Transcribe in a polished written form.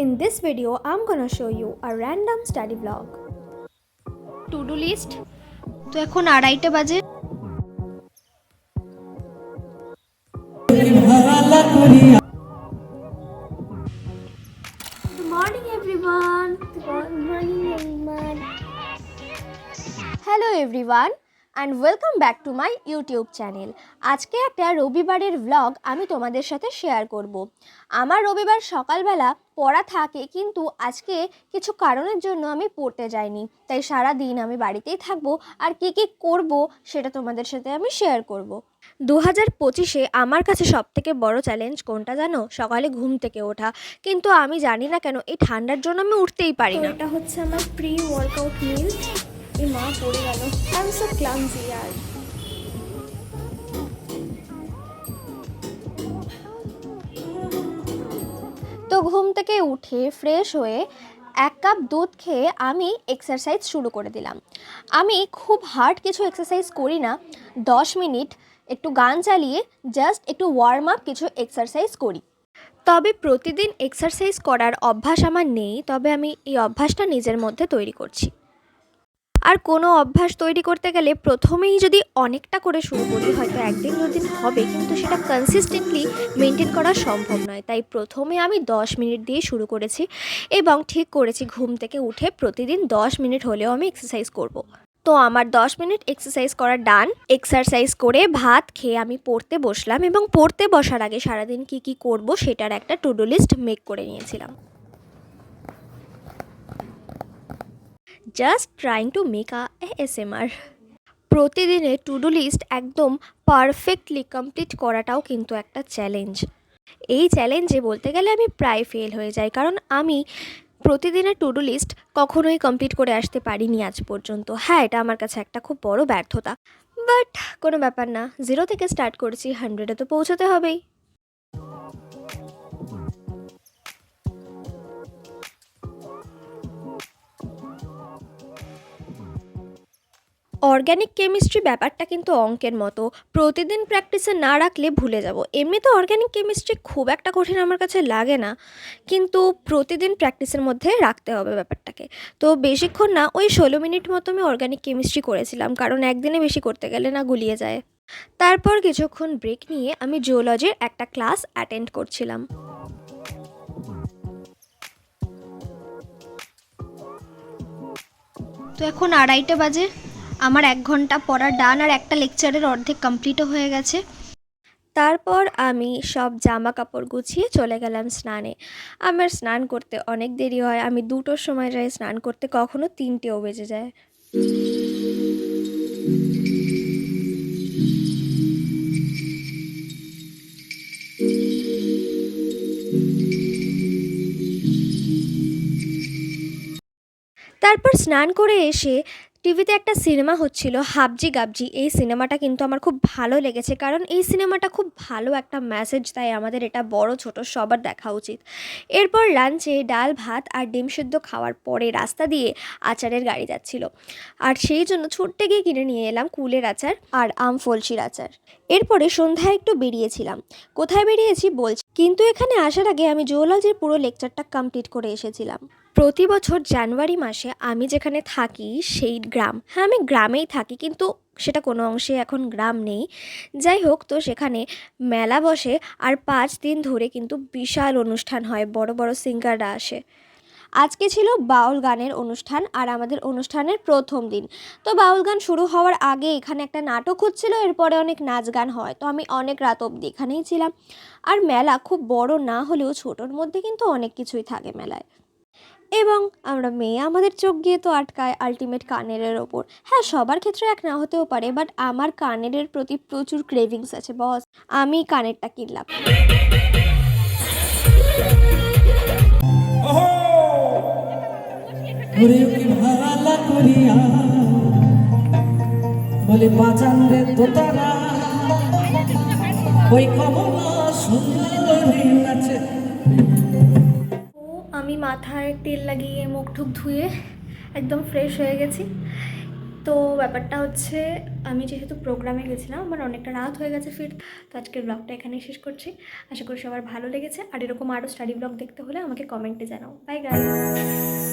In this video, I'm gonna show you a random study vlog. To-do list তো এখন 2:30 বাজে। Good morning everyone. Good morning everyone. Hello everyone and welcome back to my YouTube channel. আজকে একটা রবিবারের vlog আমি তোমাদের সাথে share করব। আমার রবিবার সকালবেলা পড়া থাকে, কিন্তু আজকে কিছু কারণের জন্য আমি পড়তে যাইনি, তাই সারা দিন আমি বাড়িতেই থাকবো আর কি কি করব সেটা তোমাদের সাথে আমি শেয়ার করব। 2025-এ আমার কাছে সবথেকে বড় চ্যালেঞ্জ কোনটা জানো? সকালে ঘুম থেকে ওঠা। কিন্তু আমি জানি না কেন এই ঠান্ডার জন্য আমি উঠতেই পারি না। এটা হচ্ছে আমার প্রি ওয়ার্কআউট মিল। এই মা পড়ে গেল। আই এম সো ক্লামজি ইয়ার। তো ঘুম থেকে উঠে ফ্রেশ হয়ে 1 কাপ দুধ খেয়ে আমি এক্সারসাইজ শুরু করে দিলাম। আমি খুব হার্ড কিছু এক্সারসাইজ করি না, 10 মিনিট একটু গান চালিয়ে জাস্ট একটু ওয়ার্ম আপ কিছু এক্সারসাইজ করি। তবে প্রতিদিন এক্সারসাইজ করার অভ্যাস আমার নেই, তবে আমি এই অভ্যাসটা নিজের মধ্যে তৈরি করছি। আর কোনো অভ্যাস তৈরি করতে গেলে প্রথমেই যদি অনেকটা করে শুরু করি, হয়তো একদিন দুদিন হবে, কিন্তু সেটা কনসিস্টেন্টলি মেনটেন করা সম্ভব নয়। তাই প্রথমে আমি 10 মিনিট দিয়ে শুরু করেছি এবং ঠিক করেছি ঘুম থেকে উঠে প্রতিদিন 10 মিনিট হলেও আমি এক্সারসাইজ করব। তো আমার 10 মিনিট এক্সারসাইজ করা ডান। এক্সারসাইজ করে ভাত খেয়ে আমি পড়তে বসলাম এবং পড়তে বসার আগে সারাদিন কি কি করব সেটার একটা টু ডু লিস্ট মেক করে নিয়েছিলাম। Just trying to make a ASMR। প্রতিদিনের টু ডু লিস্ট একদম পারফেক্টলি কমপ্লিট করাটাও কিন্তু একটা চ্যালেঞ্জ। এই চ্যালেঞ্জে বলতে গেলে আমি প্রায় ফেল হয়ে যাই, কারণ আমি প্রতিদিনের টু ডু লিস্ট কখনোই কমপ্লিট করে আসতে পারিনি আজ পর্যন্ত। হ্যাঁ, এটা আমার কাছে একটা খুব বড় ব্যর্থতা, বাট কোনো ব্যাপার না। 0 থেকে স্টার্ট করেছি, 100-এ তো পৌঁছতে হবেই। অর্গ্যানিক কেমিস্ট্রি ব্যাপারটা কিন্তু অঙ্কের মতো, প্রতিদিন প্র্যাকটিসে না রাখলে ভুলে যাব। এমনি তো অর্গ্যানিক কেমিস্ট্রি খুব একটা কঠিন আমার কাছে লাগে না, কিন্তু প্রতিদিন প্র্যাকটিসের মধ্যে রাখতে হবে ব্যাপারটাকে। তো বেশিক্ষণ না, ওই 16 মিনিট মতো আমি অর্গ্যানিক কেমিস্ট্রি করেছিলাম, কারণ একদিনে বেশি করতে গেলে না গুলিয়ে যায়। তারপর কিছুক্ষণ ব্রেক নিয়ে আমি জিওলজির একটা ক্লাস অ্যাটেন্ড করছিলাম। তো এখন 2:30 বাজে। আমার 1 ঘন্টা পড়া ডান আর একটা লেকচারের অর্ধেক কমপ্লিটও হয়ে গেছে। তারপর আমি সব জামা কাপড় গুছিয়ে চলে গেলাম স্নানে। আমার স্নান করতে অনেক দেরি হয়, আমি 2টোর সময় যাই স্নান করতে, কখনো 3টেও বেজে যায়। তারপর স্নান করে এসে টিভিতে একটা সিনেমা হচ্ছিল, হাবজি গাবজি। এই সিনেমাটা কিন্তু আমার খুব ভালো লেগেছে, কারণ এই সিনেমাটা খুব ভালো একটা মেসেজ, তাই আমাদের এটা বড় ছোট সবার দেখা উচিত। এরপর লাঞ্চে ডাল ভাত আর ডিম সেদ্ধ খাওয়ার পরে রাস্তা দিয়ে আচারের গাড়ি যাচ্ছিল, আর সেই জন্য ছুটতে গিয়ে কিনে নিয়ে এলাম কুলের আচার আর আম ফলসির আচার। এরপরে সন্ধ্যায় একটু বেরিয়েছিলাম। কোথায় বেরিয়েছি বলছি, কিন্তু এখানে আসার আগে আমি জিওলজির পুরো লেকচারটা কমপ্লিট করে এসেছিলাম। প্রতি বছর জানুয়ারি মাসে আমি যেখানে থাকি সেই গ্রাম, হ্যাঁ আমি গ্রামেই থাকি, কিন্তু সেটা কোনো অংশে এখন গ্রাম নেই। যাই হোক, তো সেখানে মেলা বসে আর 5 দিন ধরে কিন্তু বিশাল অনুষ্ঠান হয়, বড় বড় সিঙ্গাররা আসে। আজকে ছিল বাউল গানের অনুষ্ঠান আর আমাদের অনুষ্ঠানের প্রথম দিন। তো বাউল গান শুরু হওয়ার আগে এখানে একটা নাটক হচ্ছিল, এরপরে অনেক নাচ গান হয়। তো আমি অনেক রাত অবধি এখানেই ছিলাম। আর মেলা খুব বড় না হলেও ছোটোর মধ্যে কিন্তু অনেক কিছুই থাকে মেলায়। এবং আমরা মেয়ে, আমাদের চোখ গিয়ে তো আটকায় আলটিমেট কানেরের ওপর। হ্যাঁ, সবার ক্ষেত্রে এক না হতেও পারে, বাট আমার কানেরের প্রতি প্রচুর ক্রেভিংস আছে বস। আমি কানেরটা কিনলাম। বলে বাজান রে তোতারা ওই কমলা সুন্দরী নাচে। আমি মাথায় তেল লাগিয়ে মুখ ঠুক ধুয়ে একদম ফ্রেশ হয়ে গেছি। তো ব্যাপারটা হচ্ছে, আমি যেহেতু প্রোগ্রামে গেছিলাম, আমার অনেকটা রাত হয়ে গেছে ফিরতে। তো আজকের ব্লগটা এখানেই শেষ করছি। আশা করি সবার ভালো লেগেছে, আর এরকম আরও স্টাডি ব্লগ দেখতে হলে আমাকে কমেন্টে জানাও। Bye guys.